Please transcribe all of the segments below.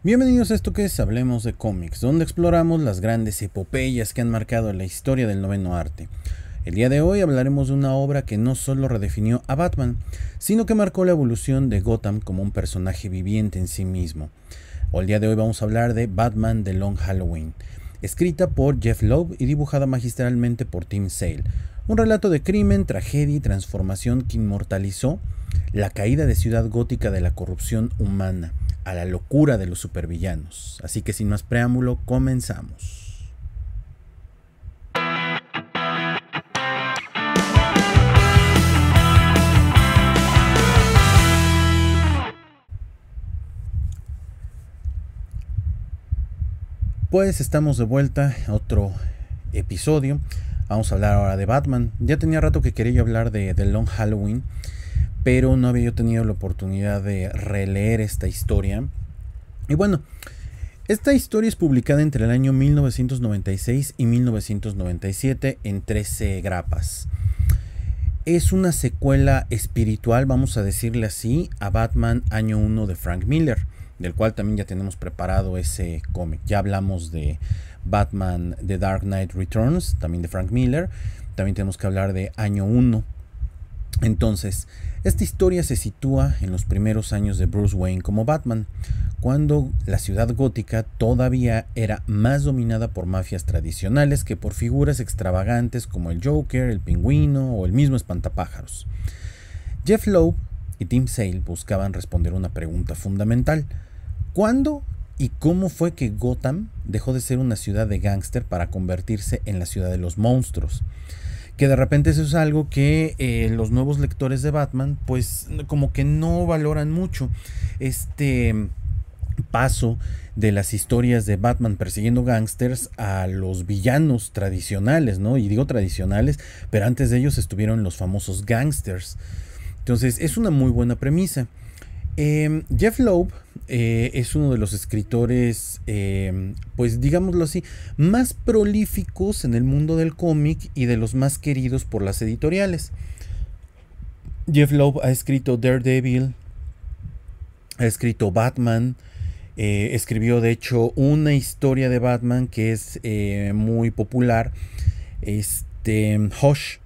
Bienvenidos a esto que es Hablemos de cómics, donde exploramos las grandes epopeyas que han marcado la historia del noveno arte. El día de hoy hablaremos de una obra que no solo redefinió a Batman, sino que marcó la evolución de Gotham como un personaje viviente en sí mismo. El día de hoy vamos a hablar de Batman The Long Halloween, escrita por Jeph Loeb y dibujada magistralmente por Tim Sale. Un relato de crimen, tragedia y transformación que inmortalizó la caída de Ciudad Gótica de la corrupción humana a la locura de los supervillanos. Así que sin más preámbulo, comenzamos. Pues estamos de vuelta a otro episodio. Vamos a hablar ahora de Batman. Ya tenía rato que quería yo hablar de The Long Halloween, pero no había yo tenido la oportunidad de releer esta historia. Y bueno, esta historia es publicada entre el año 1996 y 1997 en 13 grapas. Es una secuela espiritual, vamos a decirle así, a Batman Año 1 de Frank Miller, del cual también ya tenemos preparado ese cómic. Ya hablamos de Batman The Dark Knight Returns, también de Frank Miller. También tenemos que hablar de Año 1. Entonces, esta historia se sitúa en los primeros años de Bruce Wayne como Batman, cuando la ciudad gótica todavía era más dominada por mafias tradicionales que por figuras extravagantes como el Joker, el Pingüino o el mismo Espantapájaros. Jeph Loeb y Tim Sale buscaban responder una pregunta fundamental: ¿cuándo y cómo fue que Gotham dejó de ser una ciudad de gángster para convertirse en la ciudad de los monstruos? Que de repente eso es algo que los nuevos lectores de Batman pues como que no valoran mucho, este paso de las historias de Batman persiguiendo gángsters a los villanos tradicionales, ¿no? Y digo tradicionales, pero antes de ellos estuvieron los famosos gángsters. Entonces es una muy buena premisa. Jeph Loeb es uno de los escritores, pues digámoslo así, más prolíficos en el mundo del cómic y de los más queridos por las editoriales. Jeph Loeb ha escrito Daredevil, ha escrito Batman, escribió de hecho una historia de Batman que es muy popular, Hush.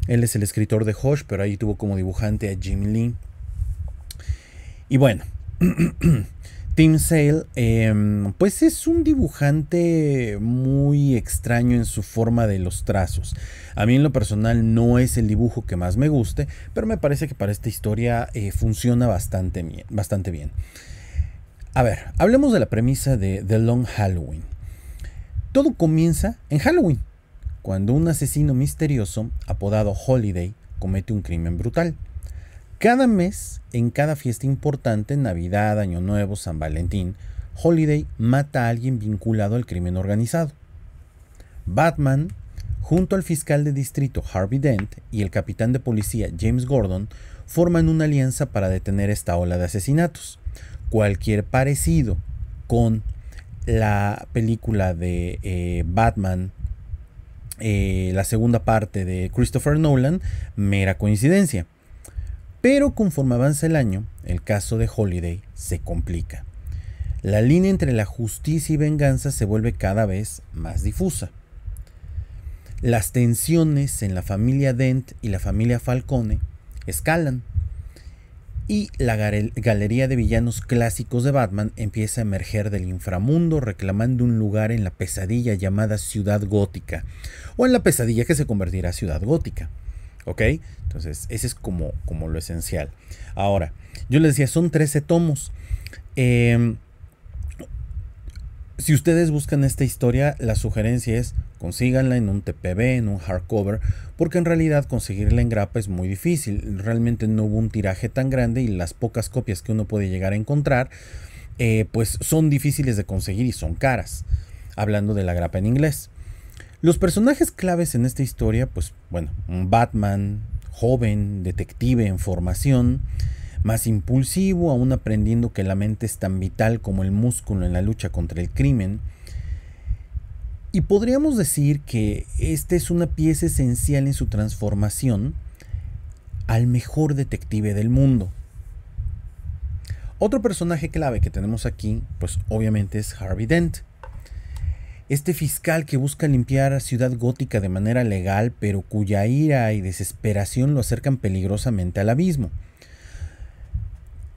Él es el escritor de Hush, pero ahí tuvo como dibujante a Jim Lee. Y bueno, Tim Sale pues es un dibujante muy extraño en su forma de los trazos. A mí en lo personal no es el dibujo que más me guste, pero me parece que para esta historia funciona bastante bien. A ver, hablemos de la premisa de The Long Halloween. Todo comienza en Halloween, cuando un asesino misterioso apodado Holiday comete un crimen brutal. Cada mes, en cada fiesta importante, Navidad, Año Nuevo, San Valentín, Holiday mata a alguien vinculado al crimen organizado. Batman, junto al fiscal de distrito Harvey Dent y el capitán de policía James Gordon, forman una alianza para detener esta ola de asesinatos. Cualquier parecido con la película de Batman, la segunda parte de Christopher Nolan, mera coincidencia. Pero conforme avanza el año, el caso de Holiday se complica. La línea entre la justicia y venganza se vuelve cada vez más difusa. Las tensiones en la familia Dent y la familia Falcone escalan. Y la galería de villanos clásicos de Batman empieza a emerger del inframundo, reclamando un lugar en la pesadilla llamada Ciudad Gótica, o en la pesadilla que se convertirá en Ciudad Gótica. ¿Ok? Entonces, ese es como lo esencial. Ahora, yo les decía, son 13 tomos. Si ustedes buscan esta historia, la sugerencia es consíganla en un TPB, en un hardcover, porque en realidad conseguirla en grapa es muy difícil. Realmente no hubo un tiraje tan grande y las pocas copias que uno puede llegar a encontrar, pues son difíciles de conseguir y son caras. Hablando de la grapa en inglés. Los personajes claves en esta historia, pues bueno, un Batman joven, detective en formación, más impulsivo, aún aprendiendo que la mente es tan vital como el músculo en la lucha contra el crimen. Y podríamos decir que esta es una pieza esencial en su transformación al mejor detective del mundo. Otro personaje clave que tenemos aquí, pues obviamente es Harvey Dent. Este fiscal que busca limpiar a Ciudad Gótica de manera legal, pero cuya ira y desesperación lo acercan peligrosamente al abismo.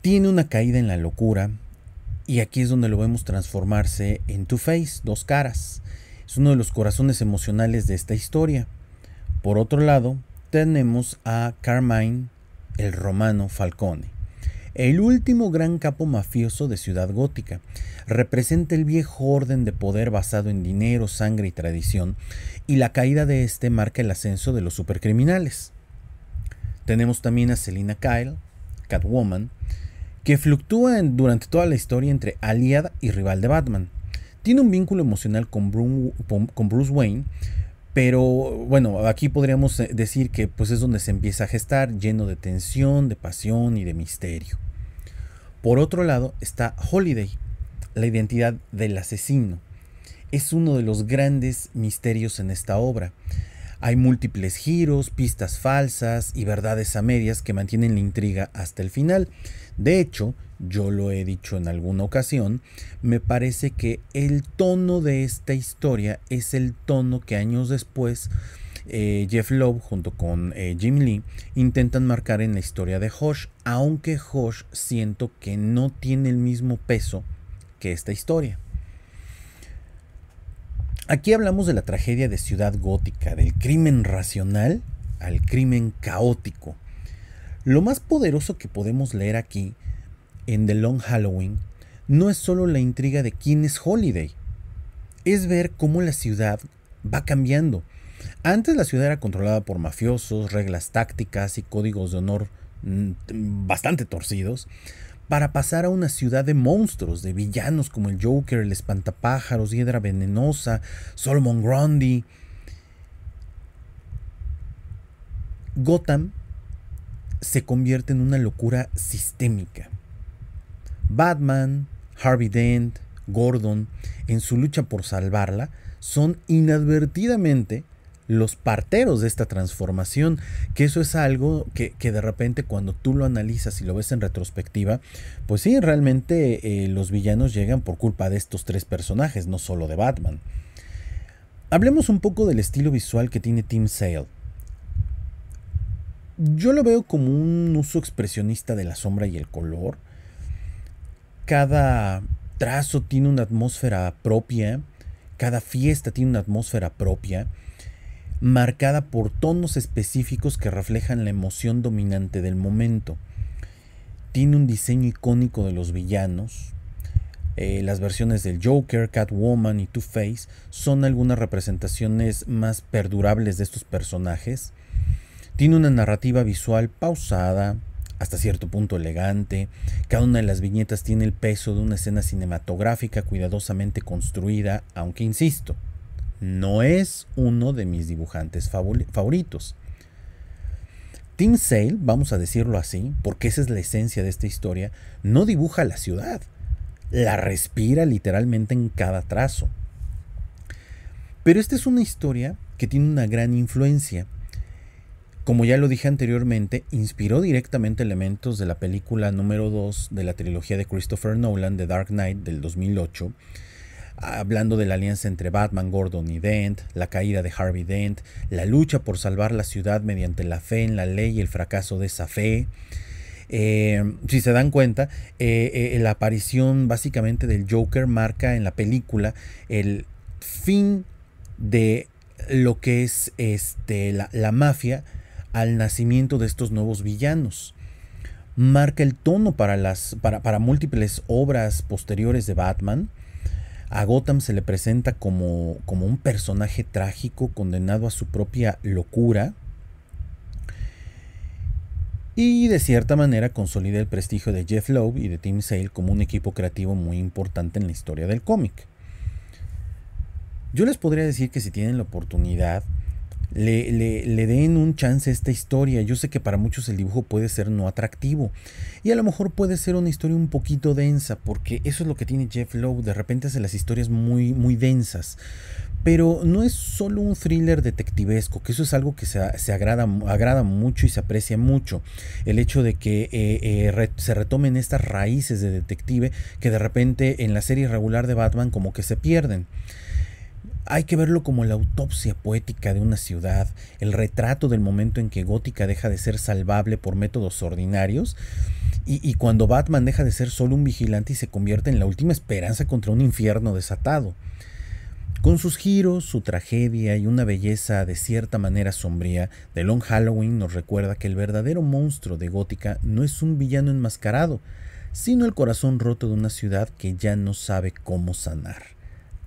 Tiene una caída en la locura, y aquí es donde lo vemos transformarse en Two-Face, dos caras. Es uno de los corazones emocionales de esta historia. Por otro lado, tenemos a Carmine, el romano Falcone, el último gran capo mafioso de Ciudad Gótica. Representa el viejo orden de poder basado en dinero, sangre y tradición, y la caída de este marca el ascenso de los supercriminales. Tenemos también a Selina Kyle, Catwoman, que fluctúa durante toda la historia entre aliada y rival de Batman. Tiene un vínculo emocional con Bruce Wayne, pero bueno, aquí podríamos decir que pues es donde se empieza a gestar, lleno de tensión, de pasión y de misterio. Por otro lado está Holiday, la identidad del asesino. Es uno de los grandes misterios en esta obra. Hay múltiples giros, pistas falsas y verdades a medias que mantienen la intriga hasta el final. De hecho, yo lo he dicho en alguna ocasión, me parece que el tono de esta historia es el tono que años después Jeff Loeb junto con Jim Lee intentan marcar en la historia de Hush, aunque Hush siento que no tiene el mismo peso que esta historia. Aquí hablamos de la tragedia de Ciudad Gótica, del crimen racional al crimen caótico. Lo más poderoso que podemos leer aquí, en The Long Halloween, no es solo la intriga de quién es Holiday, es ver cómo la ciudad va cambiando. Antes la ciudad era controlada por mafiosos, reglas tácticas y códigos de honor bastante torcidos, para pasar a una ciudad de monstruos, de villanos como el Joker, el Espantapájaros, Hiedra Venenosa, Solomon Grundy. Gotham se convierte en una locura sistémica. Batman, Harvey Dent, Gordon, en su lucha por salvarla, son inadvertidamente los parteros de esta transformación, que eso es algo que de repente cuando tú lo analizas y lo ves en retrospectiva, pues sí, realmente los villanos llegan por culpa de estos tres personajes, no solo de Batman. Hablemos un poco del estilo visual que tiene Tim Sale. Yo lo veo como un uso expresionista de la sombra y el color. Cada trazo tiene una atmósfera propia, cada fiesta tiene una atmósfera propia, marcada por tonos específicos que reflejan la emoción dominante del momento. Tiene un diseño icónico de los villanos. Las versiones del Joker, Catwoman y Two-Face son algunas representaciones más perdurables de estos personajes. Tiene una narrativa visual pausada, hasta cierto punto elegante. Cada una de las viñetas tiene el peso de una escena cinematográfica cuidadosamente construida, aunque insisto, no es uno de mis dibujantes favoritos. Tim Sale, vamos a decirlo así, porque esa es la esencia de esta historia, no dibuja la ciudad, la respira literalmente en cada trazo. Pero esta es una historia que tiene una gran influencia. Como ya lo dije anteriormente, inspiró directamente elementos de la película número 2 de la trilogía de Christopher Nolan, The Dark Knight, del 2008, hablando de la alianza entre Batman, Gordon y Dent, la caída de Harvey Dent, la lucha por salvar la ciudad mediante la fe en la ley y el fracaso de esa fe. Si se dan cuenta, la aparición básicamente del Joker marca en la película el fin de lo que es la mafia al nacimiento de estos nuevos villanos. Marca el tono para múltiples obras posteriores de Batman. A Gotham se le presenta como un personaje trágico condenado a su propia locura, y de cierta manera consolida el prestigio de Jeff Loeb y de Tim Sale como un equipo creativo muy importante en la historia del cómic. Yo les podría decir que si tienen la oportunidad, le den un chance a esta historia. Yo sé que para muchos el dibujo puede ser no atractivo y a lo mejor puede ser una historia un poquito densa, porque eso es lo que tiene Jeff Lowe, de repente hace las historias muy, muy densas. Pero no es solo un thriller detectivesco, que eso es algo que se agrada mucho y se aprecia mucho. El hecho de que se retomen estas raíces de detective que de repente en la serie regular de Batman como que se pierden. Hay que verlo como la autopsia poética de una ciudad, el retrato del momento en que Gótica deja de ser salvable por métodos ordinarios y cuando Batman deja de ser solo un vigilante y se convierte en la última esperanza contra un infierno desatado. Con sus giros, su tragedia y una belleza de cierta manera sombría, The Long Halloween nos recuerda que el verdadero monstruo de Gótica no es un villano enmascarado, sino el corazón roto de una ciudad que ya no sabe cómo sanar.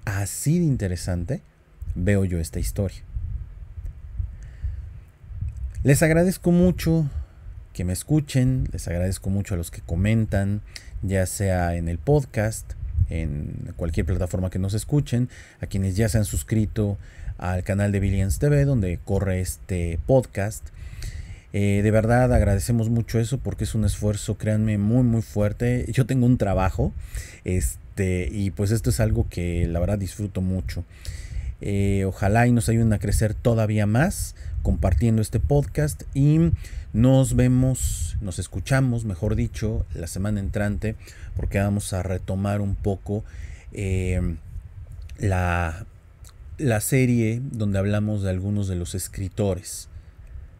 Así de interesante veo yo esta historia. Les agradezco mucho que me escuchen, les agradezco mucho a los que comentan, ya sea en el podcast, en cualquier plataforma que nos escuchen, a quienes ya se han suscrito al canal de Billions TV donde corre este podcast. De verdad agradecemos mucho eso porque es un esfuerzo, créanme, muy muy fuerte. Yo tengo un trabajo y pues esto es algo que la verdad disfruto mucho. Ojalá y nos ayuden a crecer todavía más compartiendo este podcast y nos escuchamos, mejor dicho, la semana entrante, porque vamos a retomar un poco la serie donde hablamos de algunos de los escritores.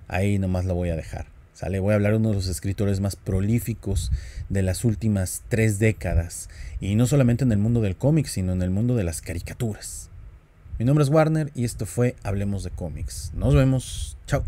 Ahí nomás la voy a dejar. ¿Sale? Voy a hablar de uno de los escritores más prolíficos de las últimas 3 décadas. Y no solamente en el mundo del cómic, sino en el mundo de las caricaturas. Mi nombre es Warner y esto fue Hablemos de Cómics. Nos vemos. Chao.